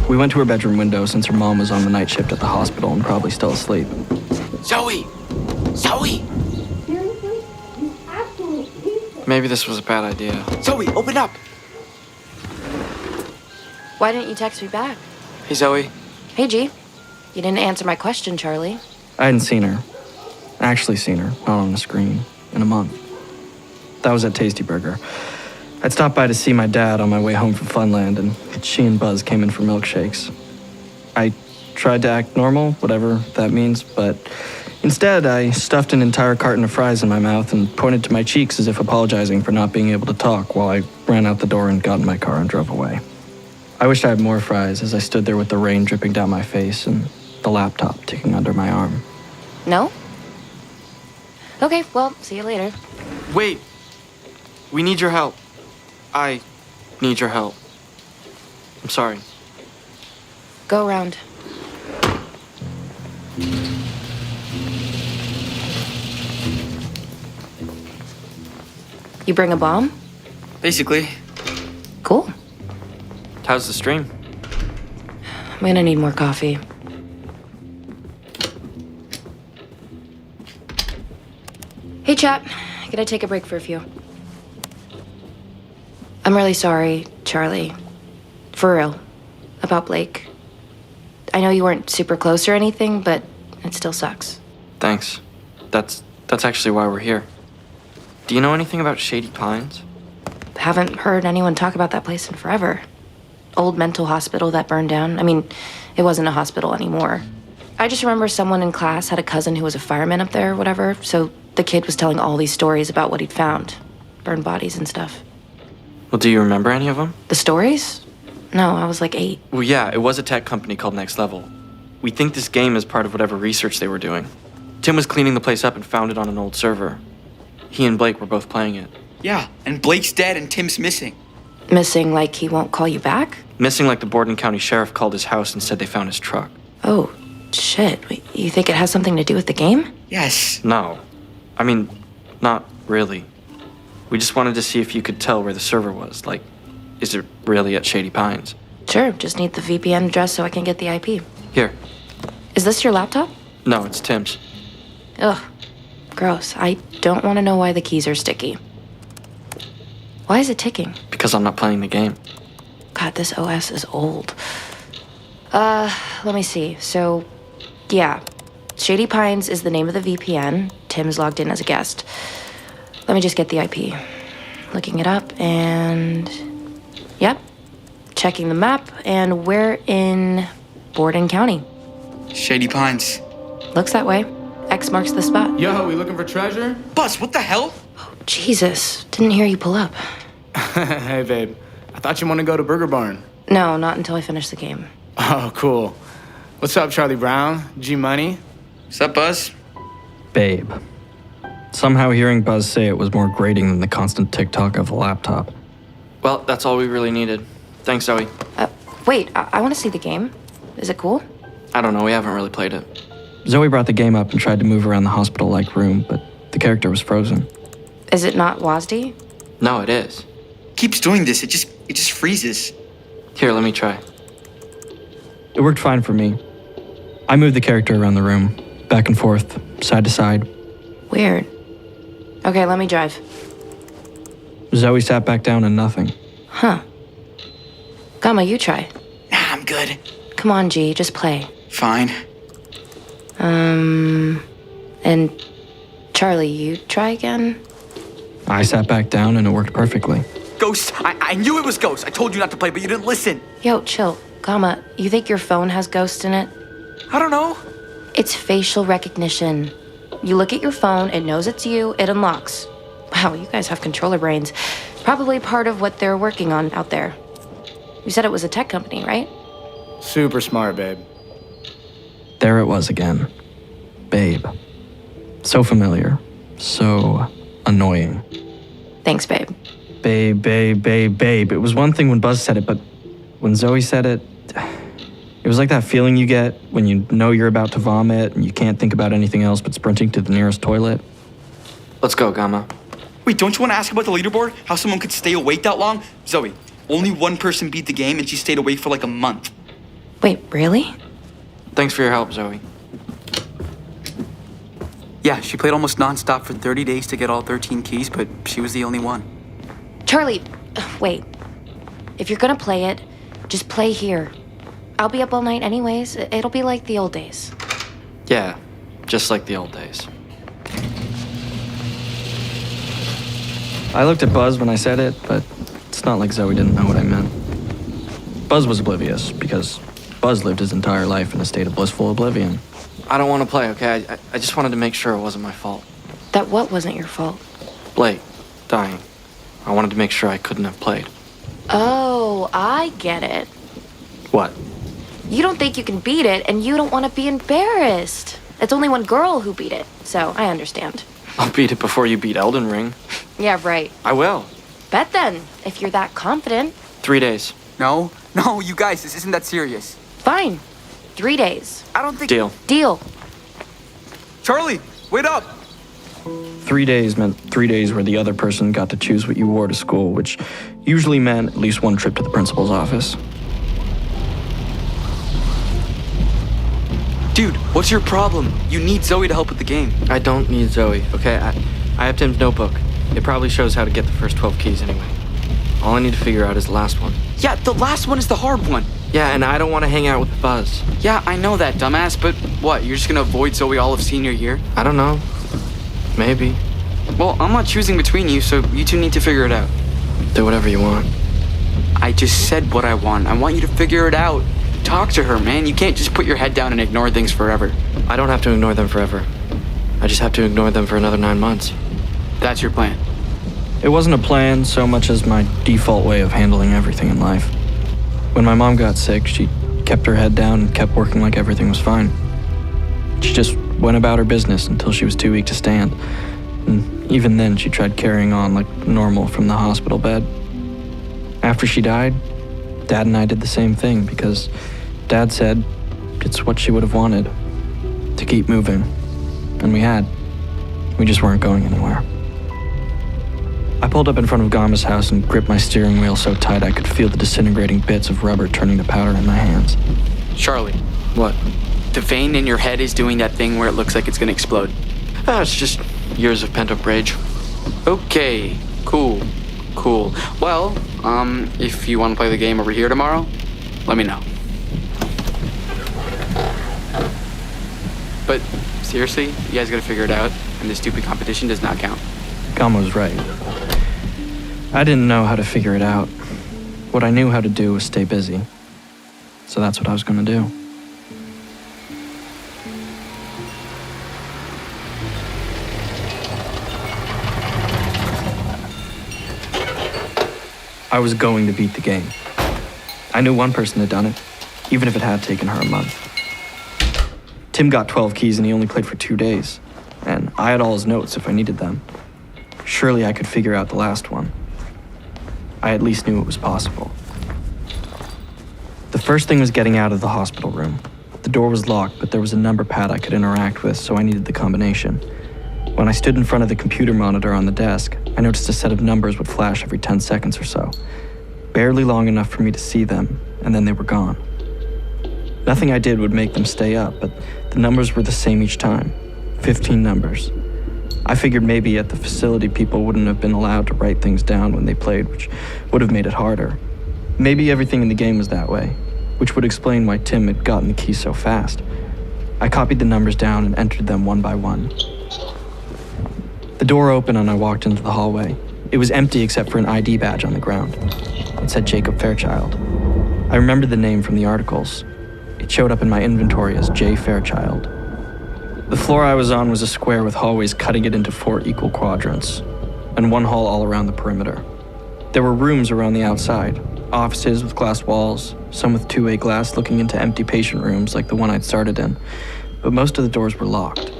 We went to her bedroom window since her mom was on the night shift at the hospital and probably still asleep. Zoe! Zoe! Maybe this was a bad idea. Zoe, open up! Why didn't you text me back? Hey, Zoe. Hey, G. You didn't answer my question, Charlie. I hadn't seen her. Actually seen her, not on the screen, in a month. That was at Tasty Burger. I'd stopped by to see my dad on my way home from Funland, and she and Buzz came in for milkshakes. I tried to act normal, whatever that means, but instead I stuffed an entire carton of fries in my mouth and pointed to my cheeks as if apologizing for not being able to talk while I ran out the door and got in my car and drove away. I wished I had more fries as I stood there with the rain dripping down my face and the laptop ticking under my arm. No? Okay, well, see you later. Wait. We need your help. I need your help. I'm sorry. Go around. You bring a bomb? Basically. Cool. How's the stream? I'm gonna need more coffee. Hey, chap. Can I take a break for a few? I'm really sorry, Charlie. For real. About Blake. I know you weren't super close or anything, but it still sucks. Thanks. That's actually why we're here. Do you know anything about Shady Pines? Haven't heard anyone talk about that place in forever. Old mental hospital that burned down. I mean, it wasn't a hospital anymore. I just remember someone in class had a cousin who was a fireman up there or whatever, so the kid was telling all these stories about what he'd found. Burned bodies and stuff. Well, do you remember any of them? The stories? No, I was like 8. Well, yeah, it was a tech company called Next Level. We think this game is part of whatever research they were doing. Tim was cleaning the place up and found it on an old server. He and Blake were both playing it. Yeah, and Blake's dead and Tim's missing. Missing like he won't call you back? Missing like the Borden County Sheriff called his house and said they found his truck. Oh, shit. Wait, you think it has something to do with the game? Yes. No. I mean, not really. We just wanted to see if you could tell where the server was. Like, is it really at Shady Pines? Sure, just need the VPN address so I can get the IP. Here. Is this your laptop? No, it's Tim's. Ugh. Gross. I don't want to know why the keys are sticky. Why is it ticking? Because I'm not playing the game. God, this OS is old. Let me see. So, yeah. Shady Pines is the name of the VPN. Tim's logged in as a guest. Let me just get the IP. Looking it up and... Yep. Checking the map, and we're in Borden County. Shady Pines. Looks that way. X marks the spot. Yo, we looking for treasure? Buzz, what the hell? Oh, Jesus. Didn't hear you pull up. Hey, babe. I thought you wanted to go to Burger Barn. No, not until I finish the game. Oh, cool. What's up, Charlie Brown? G-Money? What's up, Buzz? Babe. Somehow hearing Buzz say it was more grating than the constant tick-tock of the laptop. Well, that's all we really needed. Thanks, Zoe. Wait, I want to see the game. Is it cool? I don't know, we haven't really played it. Zoe brought the game up and tried to move around the hospital-like room, but the character was frozen. Is it not WASD? No, it is. Keeps doing this, it just freezes. Here, let me try. It worked fine for me. I moved the character around the room, back and forth, side to side. Weird. Okay, let me drive. Zoe sat back down and nothing. Huh. Gama, you try. Nah, I'm good. Come on, G, just play. Fine. And Charlie, you try again? I sat back down and it worked perfectly. Ghost! I knew it was Ghost! I told you not to play, but you didn't listen! Yo, chill. Gama, you think your phone has ghosts in it? I don't know. It's facial recognition. You look at your phone, it knows it's you, it unlocks. Wow, you guys have controller brains. Probably part of what they're working on out there. You said it was a tech company, right? Super smart, babe. There it was again. Babe. So familiar. So annoying. Thanks, babe. Babe, babe, babe, babe. It was one thing when Buzz said it, but when Zoe said it, it was like that feeling you get when you know you're about to vomit and you can't think about anything else but sprinting to the nearest toilet. Let's go, Gama. Wait, don't you want to ask about the leaderboard? How someone could stay awake that long? Zoe, only one person beat the game and she stayed awake for like a month. Wait, really? Thanks for your help, Zoe. Yeah, she played almost nonstop for 30 days to get all 13 keys, but she was the only one. Charlie, wait. If you're gonna play it, just play here. I'll be up all night anyways. It'll be like the old days. Yeah, just like the old days. I looked at Buzz when I said it, but it's not like Zoe didn't know what I meant. Buzz was oblivious, because Buzz lived his entire life in a state of blissful oblivion. I don't want to play, okay? I just wanted to make sure it wasn't my fault. That what wasn't your fault? Blake, dying. I wanted to make sure I couldn't have played. Oh, I get it. What? You don't think you can beat it, and you don't want to be embarrassed. It's only one girl who beat it, so I understand. I'll beat it before you beat Elden Ring. Yeah, right. I will. Bet then, if you're that confident. 3 days. No, you guys, this isn't that serious. Fine. 3 days. I don't think... Deal. Deal. Charlie, wait up! 3 days meant 3 days where the other person got to choose what you wore to school, which usually meant at least one trip to the principal's office. Dude, what's your problem? You need Zoe to help with the game. I don't need Zoe, okay? I have Tim's notebook. It probably shows how to get the first 12 keys anyway. All I need to figure out is the last one. Yeah, the last one is the hard one. Yeah, and I don't want to hang out with Buzz. Yeah, I know that, dumbass, but what, you're just gonna avoid Zoe all of senior year? I don't know. Maybe. Well, I'm not choosing between you, so you two need to figure it out. Do whatever you want. I just said what I want. I want you to figure it out. Talk to her, man. You can't just put your head down and ignore things forever. I don't have to ignore them forever. I just have to ignore them for another 9 months. That's your plan. It wasn't a plan so much as my default way of handling everything in life. When my mom got sick, she kept her head down and kept working like everything was fine. She just went about her business until she was too weak to stand. And even then, she tried carrying on like normal from the hospital bed. After she died, Dad and I did the same thing because Dad said it's what she would have wanted, to keep moving. And we had. We just weren't going anywhere. I pulled up in front of Gama's house and gripped my steering wheel so tight I could feel the disintegrating bits of rubber turning to powder in my hands. Charlie, What? the vein in your head is doing that thing where it looks like it's gonna explode. It's just years of pent-up rage. Okay, cool. Well, if you want to play the game over here tomorrow, let me know. But seriously, you guys gotta figure it out, and this stupid competition does not count. Gama was right. I didn't know how to figure it out. What I knew how to do was stay busy. So that's what I was gonna do. I was going to beat the game. I knew one person had done it, even if it had taken her a month. Tim got 12 keys and he only played for 2 days, and I had all his notes if I needed them. Surely I could figure out the last one. I at least knew it was possible. The first thing was getting out of the hospital room. The door was locked, but there was a number pad I could interact with, so I needed the combination. When I stood in front of the computer monitor on the desk, I noticed a set of numbers would flash every 10 seconds or so. Barely long enough for me to see them, and then they were gone. Nothing I did would make them stay up, but the numbers were the same each time. 15 numbers. I figured maybe at the facility people wouldn't have been allowed to write things down when they played, which would have made it harder. Maybe everything in the game was that way, which would explain why Tim had gotten the key so fast. I copied the numbers down and entered them one by one. The door opened and I walked into the hallway. It was empty except for an ID badge on the ground. It said Jacob Fairchild. I remembered the name from the articles. It showed up in my inventory as J. Fairchild. The floor I was on was a square with hallways cutting it into 4 equal quadrants, and one hall all around the perimeter. There were rooms around the outside, offices with glass walls, some with two-way glass looking into empty patient rooms like the one I'd started in, but most of the doors were locked.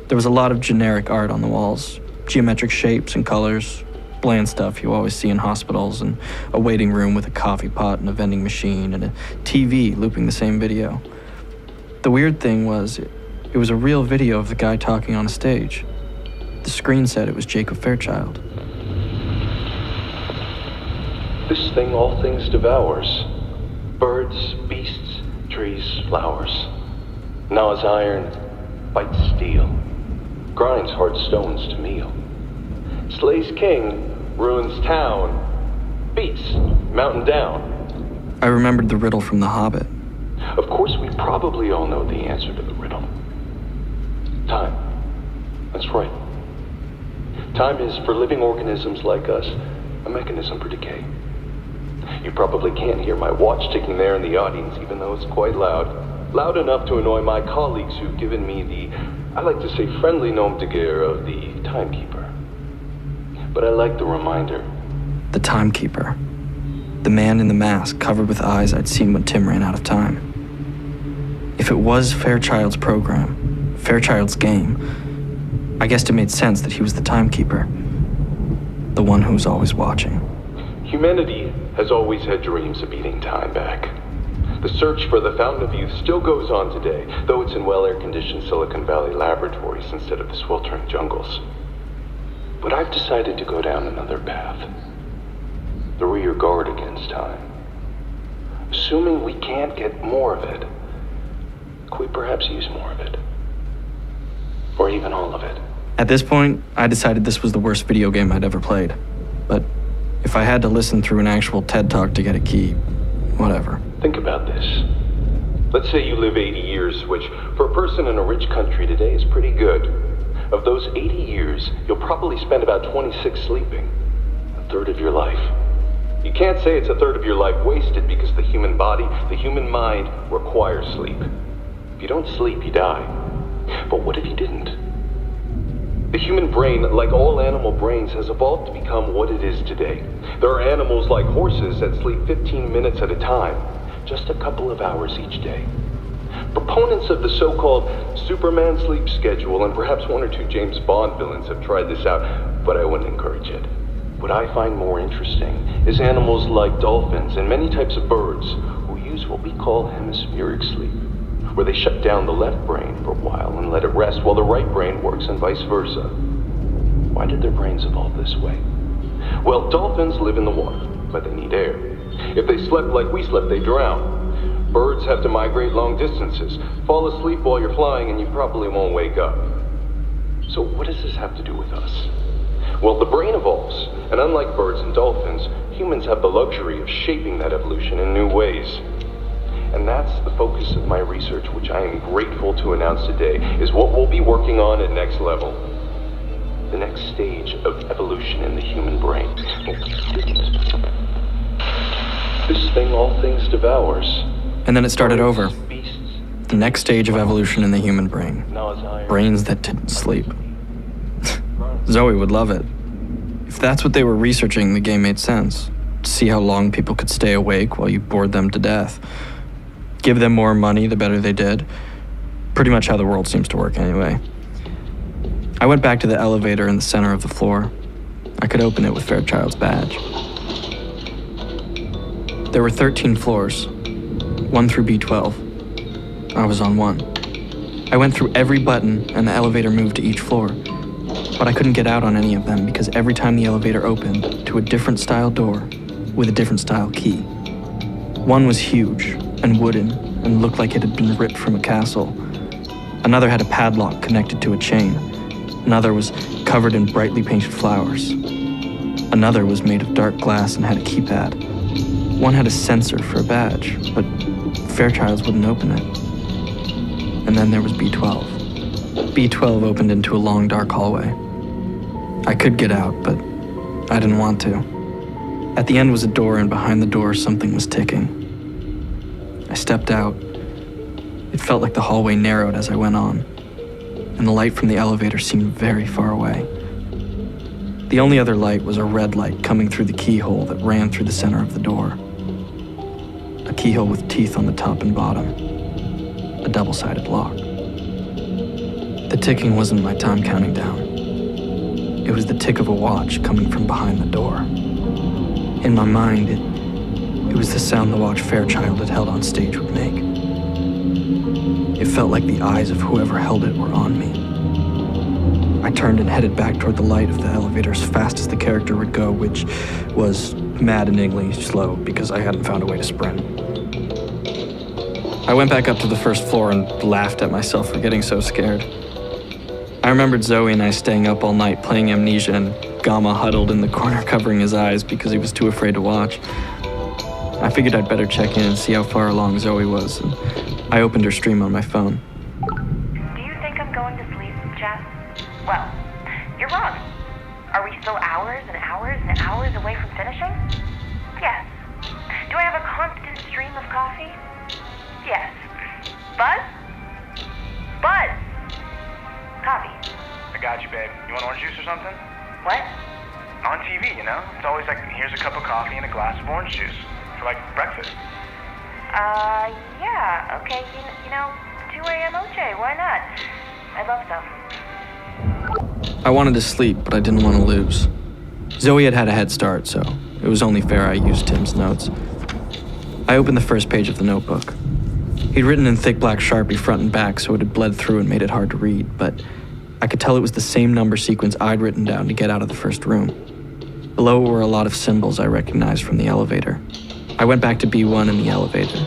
There was a lot of generic art on the walls, geometric shapes and colors, bland stuff you always see in hospitals, and a waiting room with a coffee pot and a vending machine and a TV looping the same video. The weird thing was, it was a real video of the guy talking on a stage. The screen said it was Jacob Fairchild. This thing all things devours. Birds, beasts, trees, flowers. Gnaws iron, bites steel. Grinds hard stones to meal. Slays king, ruins town. Beats mountain down. I remembered the riddle from The Hobbit. Of course, we probably all know the answer to the riddle. Time. That's right. Time is, for living organisms like us, a mechanism for decay. You probably can't hear my watch ticking there in the audience, even though it's quite loud. Loud enough to annoy my colleagues who've given me the, I like to say, friendly nom de guerre of the Timekeeper. But I like the reminder. The Timekeeper. The man in the mask covered with eyes I'd seen when Tim ran out of time. If it was Fairchild's program, Fairchild's game, I guessed it made sense that he was the Timekeeper. The one who was always watching. Humanity has always had dreams of beating time back. The search for the Fountain of Youth still goes on today, though it's in well-air-conditioned Silicon Valley laboratories instead of the sweltering jungles. But I've decided to go down another path. The rear guard against time. Assuming we can't get more of it, could we perhaps use more of it? Or even all of it? At this point, I decided this was the worst video game I'd ever played. But if I had to listen through an actual TED Talk to get a key, whatever. Think about this. Let's say you live 80 years, which for a person in a rich country today is pretty good. Of those 80 years, you'll probably spend about 26 sleeping. A third of your life. You can't say it's a third of your life wasted because the human body, the human mind, requires sleep. If you don't sleep, you die. But what if you didn't? The human brain, like all animal brains, has evolved to become what it is today. There are animals like horses that sleep 15 minutes at a time, just a couple of hours each day. Proponents of the so-called Superman sleep schedule, and perhaps one or two James Bond villains have tried this out, but I wouldn't encourage it. What I find more interesting is animals like dolphins and many types of birds who use what we call hemispheric sleep, where they shut down the left brain for a while and let it rest while the right brain works and vice versa. Why did their brains evolve this way? Well, dolphins live in the water, but they need air. If they slept like we slept, they drown. Birds have to migrate long distances, fall asleep while you're flying, and you probably won't wake up. So what does this have to do with us? Well, the brain evolves, and unlike birds and dolphins, humans have the luxury of shaping that evolution in new ways. And that's the focus of my research, which I am grateful to announce today, is what we'll be working on at Next Level. The next stage of evolution in the human brain. This thing all things devours. And then it started over. The next stage of evolution in the human brain. Brains that didn't sleep. Zoe would love it. If that's what they were researching, the game made sense. To see how long people could stay awake while you bored them to death. Give them more money, the better they did. Pretty much how the world seems to work anyway. I went back to the elevator in the center of the floor. I could open it with Fairchild's badge. There were 13 floors, 1 through B12. I was on 1. I went through every button and the elevator moved to each floor, but I couldn't get out on any of them because every time the elevator opened to a different style door with a different style key. One was huge and wooden and looked like it had been ripped from a castle. Another had a padlock connected to a chain. Another was covered in brightly painted flowers. Another was made of dark glass and had a keypad. One had a sensor for a badge, but Fairchild's wouldn't open it. And then there was B12. B12 opened into a long, dark hallway. I could get out, but I didn't want to. At the end was a door, and behind the door, something was ticking. I stepped out. It felt like the hallway narrowed as I went on, and the light from the elevator seemed very far away. The only other light was a red light coming through the keyhole that ran through the center of the door. A keyhole with teeth on the top and bottom. A double-sided lock. The ticking wasn't my time counting down. It was the tick of a watch coming from behind the door. In my mind, it was the sound the watch Fairchild had held on stage would make. It felt like the eyes of whoever held it were on me. I turned and headed back toward the light of the elevator as fast as the character would go, which was maddeningly slow because I hadn't found a way to sprint. I went back up to the first floor and laughed at myself for getting so scared. I remembered Zoe and I staying up all night playing Amnesia and Gama huddled in the corner covering his eyes because he was too afraid to watch. I figured I'd better check in and see how far along Zoe was, and I opened her stream on my phone. Do you think I'm going to sleep, Jeff? Well, you're wrong. Are we still hours and hours and hours away from finishing? Yes. Do I have a constant stream of coffee? Yes. Buzz? Buzz! Coffee. I got you, babe. You want orange juice or something? What? On TV, you know? It's always like, here's a cup of coffee and a glass of orange juice. For, like, breakfast. Yeah. Okay, you know, 2 a.m. OJ, why not? I'd love some. I wanted to sleep, but I didn't want to lose. Zoe had a head start, so it was only fair I used Tim's notes. I opened the first page of the notebook. He'd written in thick black Sharpie front and back, so it had bled through and made it hard to read, but I could tell it was the same number sequence I'd written down to get out of the first room. Below were a lot of symbols I recognized from the elevator. I went back to B1 in the elevator.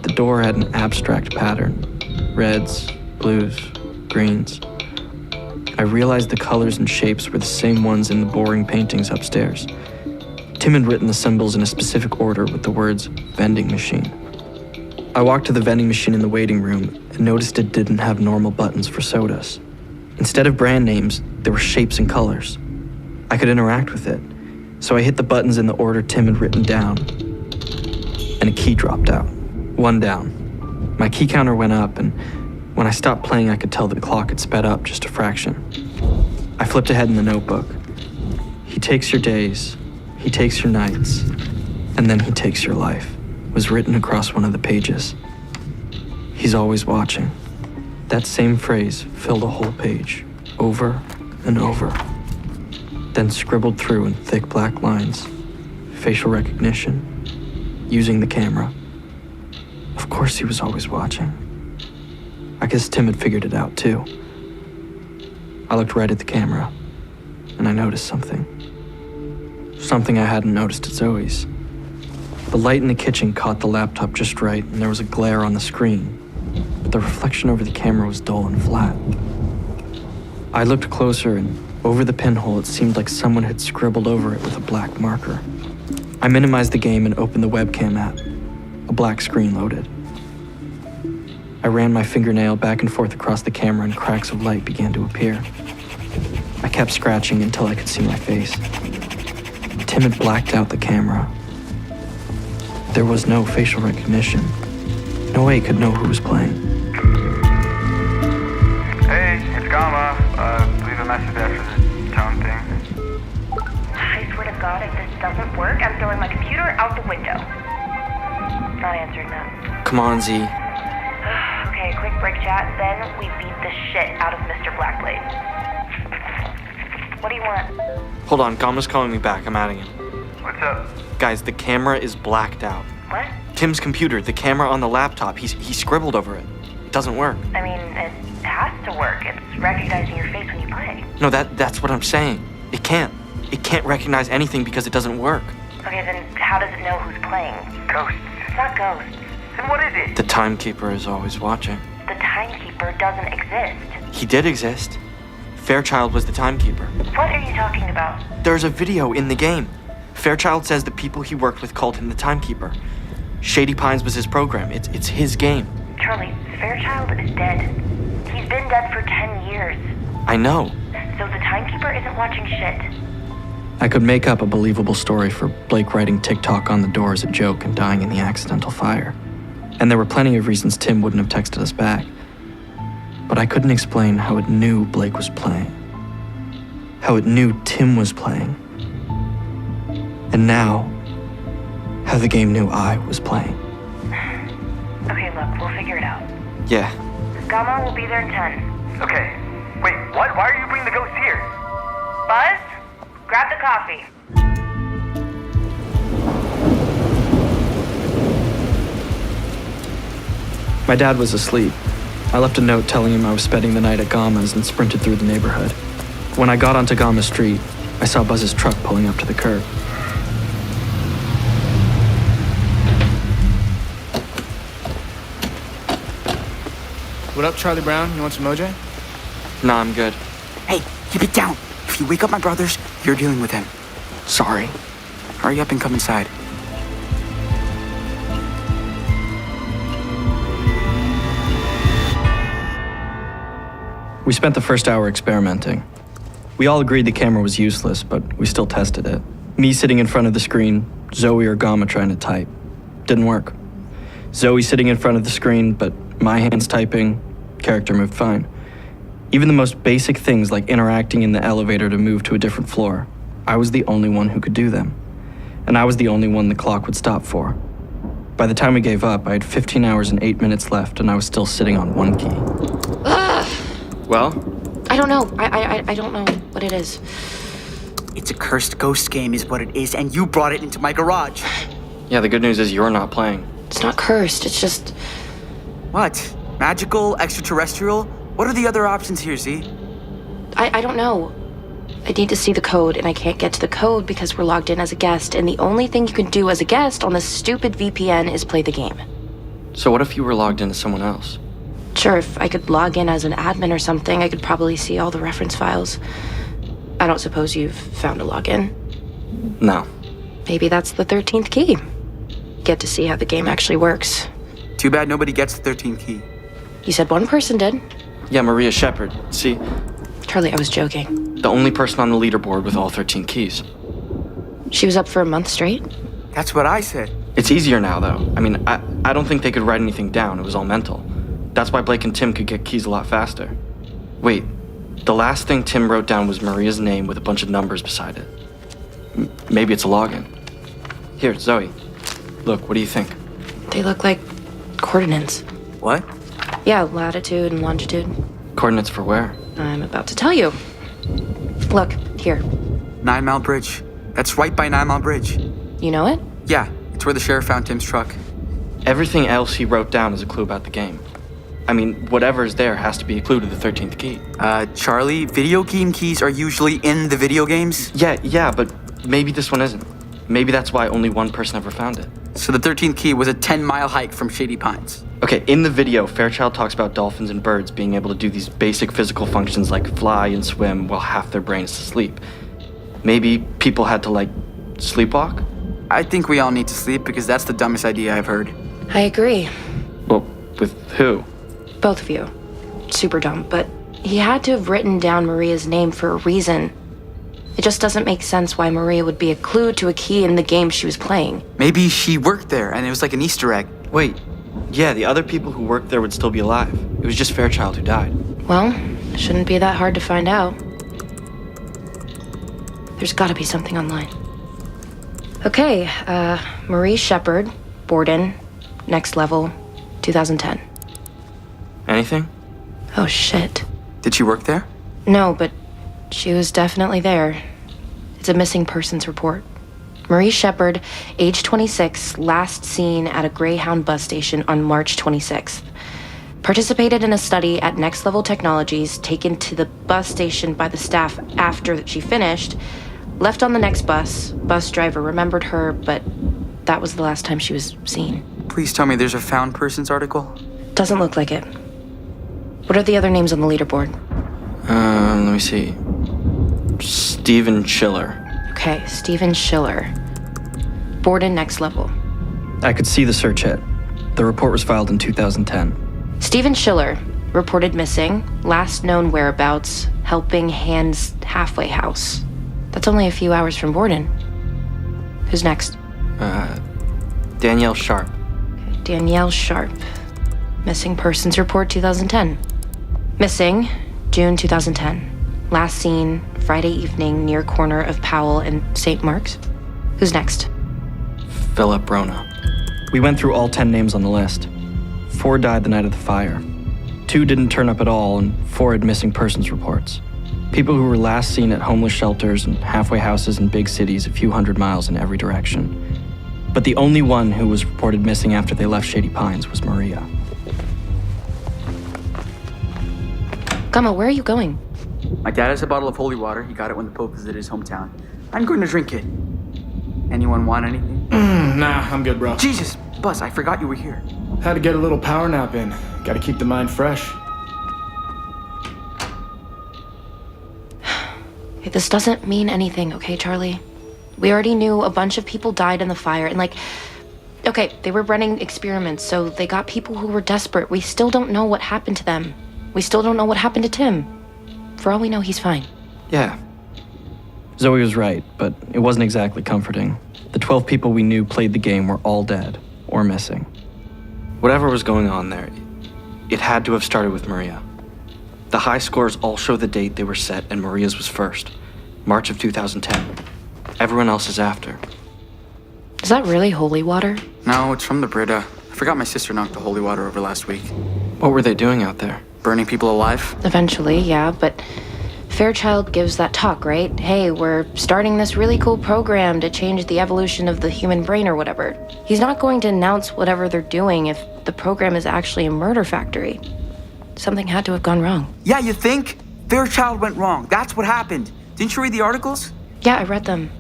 The door had an abstract pattern. Reds, blues, greens. I realized the colors and shapes were the same ones in the boring paintings upstairs. Tim had written the symbols in a specific order with the words, vending machine. I walked to the vending machine in the waiting room and noticed it didn't have normal buttons for sodas. Instead of brand names, there were shapes and colors. I could interact with it, so I hit the buttons in the order Tim had written down, and a key dropped out. 1 down. My key counter went up, and when I stopped playing, I could tell the clock had sped up just a fraction. I flipped ahead in the notebook. He takes your days, he takes your nights, and then he takes your life, was written across one of the pages. He's always watching. That same phrase filled a whole page, over and over. Then scribbled through in thick black lines, facial recognition, using the camera. Of course he was always watching. I guess Tim had figured it out too. I looked right at the camera, and I noticed something. Something I hadn't noticed at Zoe's. The light in the kitchen caught the laptop just right, and there was a glare on the screen, but the reflection over the camera was dull and flat. I looked closer, and over the pinhole, it seemed like someone had scribbled over it with a black marker. I minimized the game and opened the webcam app. A black screen loaded. I ran my fingernail back and forth across the camera, and cracks of light began to appear. I kept scratching until I could see my face. Tim had blacked out the camera. There was no facial recognition. No way he could know who was playing. Hey, it's Gama. Leave a message after the tone thing. I swear to God, if this doesn't work, I'm throwing my computer out the window. Not answering that. Come on, Z. Okay, quick break chat, then we beat the shit out of Mr. Blackblade. What do you want? Hold on, Gama's calling me back. I'm adding him. What's up? Guys, the camera is blacked out. What? Tim's computer, the camera on the laptop, he scribbled over it. It doesn't work. I mean, it has to work. It's recognizing your face when you play. No, that's what I'm saying. It can't. It can't recognize anything because it doesn't work. Okay, then how does it know who's playing? Ghosts. It's not ghosts. Then what is it? The Timekeeper is always watching. The Timekeeper doesn't exist. He did exist. Fairchild was the Timekeeper. What are you talking about? There's a video in the game. Fairchild says the people he worked with called him the Timekeeper. Shady Pines was his program. It's his game. Charlie, Fairchild is dead. He's been dead for 10 years. I know. So the Timekeeper isn't watching shit. I could make up a believable story for Blake writing TikTok on the door as a joke and dying in the accidental fire. And there were plenty of reasons Tim wouldn't have texted us back. But I couldn't explain how it knew Blake was playing. How it knew Tim was playing. And now, how the game knew I was playing. Okay, look, we'll figure it out. Yeah. Gama will be there in 10. Okay. Wait, what? Why are you bringing the ghost here? Buzz, grab the coffee. My dad was asleep. I left a note telling him I was spending the night at Gama's and sprinted through the neighborhood. When I got onto Gama Street, I saw Buzz's truck pulling up to the curb. What up, Charlie Brown? You want some OJ? Nah, I'm good. Hey, keep it down. If you wake up my brothers, you're dealing with him. Sorry. Hurry up and come inside. We spent the first hour experimenting. We all agreed the camera was useless, but we still tested it. Me sitting in front of the screen, Zoe or Gama trying to type. Didn't work. Zoe sitting in front of the screen, but my hands typing, character moved fine. Even the most basic things like interacting in the elevator to move to a different floor, I was the only one who could do them. And I was the only one the clock would stop for. By the time we gave up, I had 15 hours and 8 minutes left, and I was still sitting on one key. Well? I don't know. I don't know what it is. It's a cursed ghost game is what it is, and you brought it into my garage. Yeah, the good news is you're not playing. It's not cursed. It's just... What? Magical? Extraterrestrial? What are the other options here, Z? I don't know. I need to see the code, and I can't get to the code because we're logged in as a guest, and the only thing you can do as a guest on this stupid VPN is play the game. So what if you were logged into someone else? Sure, if I could log in as an admin or something, I could probably see all the reference files. I don't suppose you've found a login? No. Maybe that's the 13th key. Get to see how the game actually works. Too bad nobody gets the 13th key. You said one person did. Yeah, Maria Shepard. See, Charlie, I was joking. the only person on the leaderboard with all 13 keys. She was up for a month straight? That's what I said. It's easier now, though. I mean, I don't think they could write anything down. It was all mental. That's why Blake and Tim could get keys a lot faster. Wait, the last thing Tim wrote down was Maria's name with a bunch of numbers beside it. Maybe it's a login. Here, Zoe. Look, what do you think? They look like coordinates. What? Yeah, latitude and longitude. Coordinates for where? I'm about to tell you. Look, here. 9 Mile Bridge. That's right by 9 Mile Bridge. You know it? Yeah, it's where the sheriff found Tim's truck. Everything else he wrote down is a clue about the game. I mean, whatever's there has to be a clue to the 13th key. Charlie, video game keys are usually in the video games. Yeah, but maybe this one isn't. Maybe that's why only one person ever found it. So the 13th key was a 10-mile hike from Shady Pines. Okay, in the video, Fairchild talks about dolphins and birds being able to do these basic physical functions like fly and swim while half their brain is asleep. Maybe people had to, sleepwalk? I think we all need to sleep because that's the dumbest idea I've heard. I agree. Well, with who? Both of you. Super dumb, but he had to have written down Maria's name for a reason. It just doesn't make sense why Maria would be a clue to a key in the game she was playing. Maybe she worked there and it was like an Easter egg. Wait, yeah, the other people who worked there would still be alive. It was just Fairchild who died. Well, shouldn't be that hard to find out. There's gotta be something online. Okay, Marie Shepard, Borden, Next Level, 2010. Anything? Oh, shit. Did she work there? No, but she was definitely there. It's a missing persons report. Marie Shepard, age 26, last seen at a Greyhound bus station on March 26th. Participated in a study at Next Level Technologies, taken to the bus station by the staff after she finished, left on the next bus. Bus driver remembered her, but that was the last time she was seen. Please tell me there's a found persons article. Doesn't look like it. What are the other names on the leaderboard? Let me see. Stephen Schiller. Okay, Stephen Schiller. Borden, Next Level. I could see the search hit. The report was filed in 2010. Stephen Schiller, reported missing, last known whereabouts, Helping Hands Halfway House. That's only a few hours from Borden. Who's next? Danielle Sharp. Okay, Danielle Sharp. Missing Persons Report 2010. Missing, June 2010. Last seen, Friday evening near corner of Powell and St. Mark's. Who's next? Philip Rona. We went through all 10 names on the list. 4 died the night of the fire. 2 didn't turn up at all, and 4 had missing persons reports. People who were last seen at homeless shelters and halfway houses in big cities a few hundred miles in every direction. But the only one who was reported missing after they left Shady Pines was Maria. Gama, where are you going? My dad has a bottle of holy water. He got it when the Pope visited his hometown. I'm going to drink it. Anyone want anything? Nah, I'm good, bro. Jesus, Buzz, I forgot you were here. Had to get a little power nap in. Gotta keep the mind fresh. Hey, this doesn't mean anything, okay, Charlie? We already knew a bunch of people died in the fire, and okay, they were running experiments, so they got people who were desperate. We still don't know what happened to them. We still don't know what happened to Tim. For all we know, he's fine. Yeah. Zoe was right, but it wasn't exactly comforting. The 12 people we knew played the game were all dead or missing. Whatever was going on there, it had to have started with Maria. The high scores all show the date they were set, and Maria's was first, March of 2010. Everyone else is after. Is that really holy water? No, it's from the Brita. I forgot my sister knocked the holy water over last week. What were they doing out there? Burning people alive? Eventually, yeah, but Fairchild gives that talk, right? Hey, we're starting this really cool program to change the evolution of the human brain or whatever. He's not going to announce whatever they're doing if the program is actually a murder factory. Something had to have gone wrong. Yeah, you think? Fairchild went wrong. That's what happened. Didn't you read the articles? Yeah, I read them.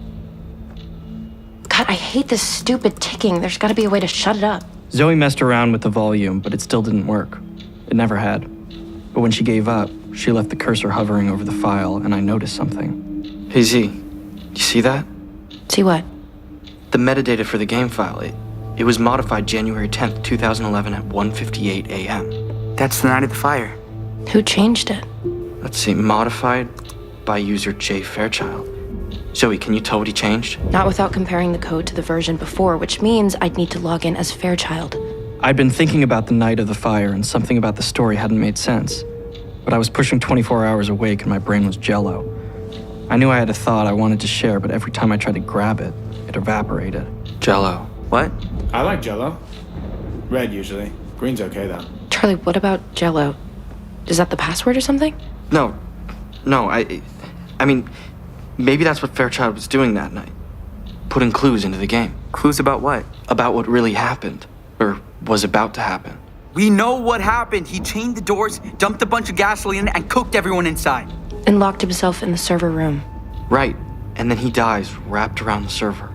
God, I hate this stupid ticking. There's gotta be a way to shut it up. Zoe messed around with the volume, but it still didn't work. It never had. But when she gave up, she left the cursor hovering over the file, and I noticed something. Hey Z, you see that? See what? The metadata for the game file, it was modified January 10th, 2011 at 1:58 a.m. That's the night of the fire. Who changed it? Let's see, modified by user J. Fairchild. Zoe, can you tell what he changed? Not without comparing the code to the version before, which means I'd need to log in as Fairchild. I'd been thinking about the night of the fire, and something about the story hadn't made sense. But I was pushing 24 hours awake, and my brain was jello. I knew I had a thought I wanted to share, but every time I tried to grab it, it evaporated. Jello. What? I like Jello. Red usually. Green's okay though. Charlie, what about Jello? Is that the password or something? No, I mean, maybe that's what Fairchild was doing that night. Putting clues into the game. Clues about what? About what really happened, or was about to happen. We know what happened. He chained the doors, dumped a bunch of gasoline, and cooked everyone inside. And locked himself in the server room. Right, and then he dies wrapped around the server,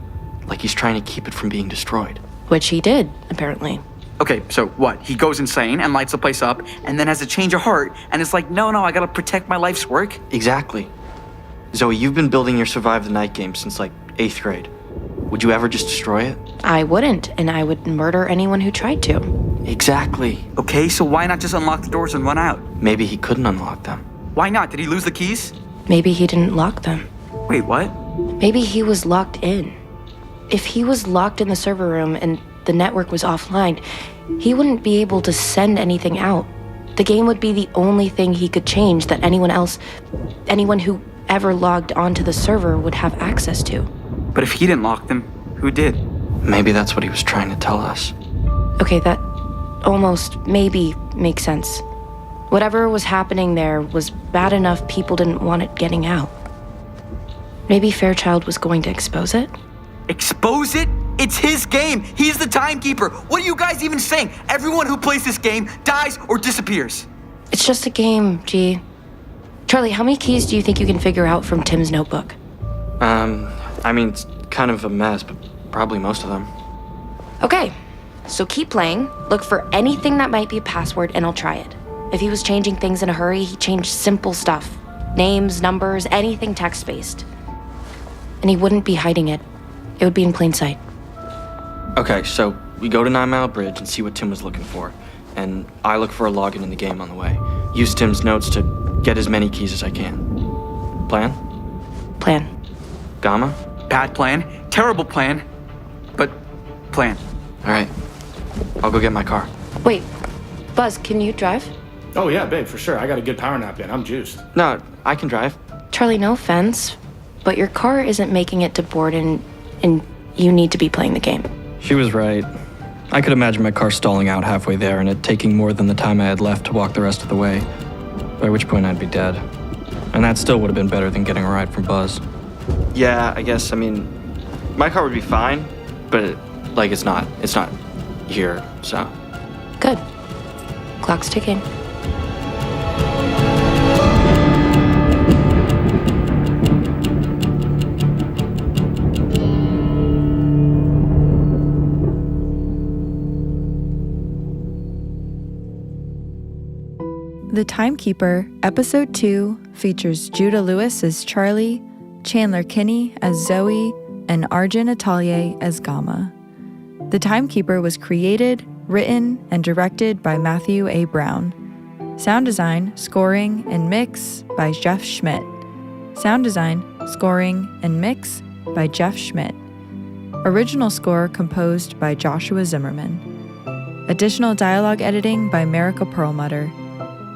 like he's trying to keep it from being destroyed. Which he did, apparently. Okay, so what? He goes insane and lights the place up, and then has a change of heart, and it's like, no, I gotta protect my life's work. Exactly. Zoe, you've been building your Survive the Night game since, 8th grade. Would you ever just destroy it? I wouldn't, and I would murder anyone who tried to. Exactly. Okay, so why not just unlock the doors and run out? Maybe he couldn't unlock them. Why not? Did he lose the keys? Maybe he didn't lock them. Wait, what? Maybe he was locked in. If he was locked in the server room and the network was offline, he wouldn't be able to send anything out. The game would be the only thing he could change that anyone who ever logged onto the server would have access to. But if he didn't lock them, who did? Maybe that's what he was trying to tell us. Okay, that almost maybe makes sense. Whatever was happening there was bad enough people didn't want it getting out. Maybe Fairchild was going to expose it? Expose it? It's his game. He's the Timekeeper. What are you guys even saying? Everyone who plays this game dies or disappears. It's just a game, G. Charlie, how many keys do you think you can figure out from Tim's notebook? It's kind of a mess, but probably most of them. Okay, so keep playing. Look for anything that might be a password, and I'll try it. If he was changing things in a hurry, he changed simple stuff. Names, numbers, anything text-based. And he wouldn't be hiding it. It would be in plain sight. Okay, so we go to 9 Mile Bridge and see what Tim was looking for. And I look for a login in the game on the way. Use Tim's notes to get as many keys as I can. Plan? Plan. Gama? Bad plan. Terrible plan. But plan. All right. I'll go get my car. Wait, Buzz, can you drive? Oh yeah, babe, for sure. I got a good power nap in. I'm juiced. No, I can drive. Charlie, no offense, but your car isn't making it to Borden, and you need to be playing the game. She was right. I could imagine my car stalling out halfway there and it taking more than the time I had left to walk the rest of the way, by which point I'd be dead. And that still would have been better than getting a ride from Buzz. Yeah, I guess, my car would be fine, but it's not here, so. Good. Clock's ticking. The Timekeeper, Episode 2, features Judah Lewis as Charlie, Chandler Kinney as Zoe, and Arjun Athalye as Gama. The Timekeeper was created, written, and directed by Matthew A. Brown. Sound design, scoring, and mix by Jeff Schmidt. Sound design, scoring, and mix by Jeff Schmidt. Original score composed by Joshua Zimmerman. Additional dialogue editing by Marika Perlmutter.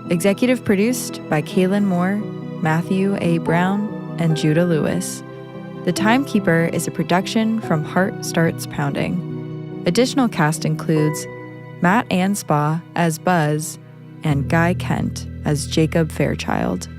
Executive produced by Kaelyn Moore, Matthew A. Brown, and Judah Lewis. The Timekeeper is a production from Heart Starts Pounding. Additional cast includes Matt Anspaugh as Buzz and Guy Kent as Jacob Fairchild.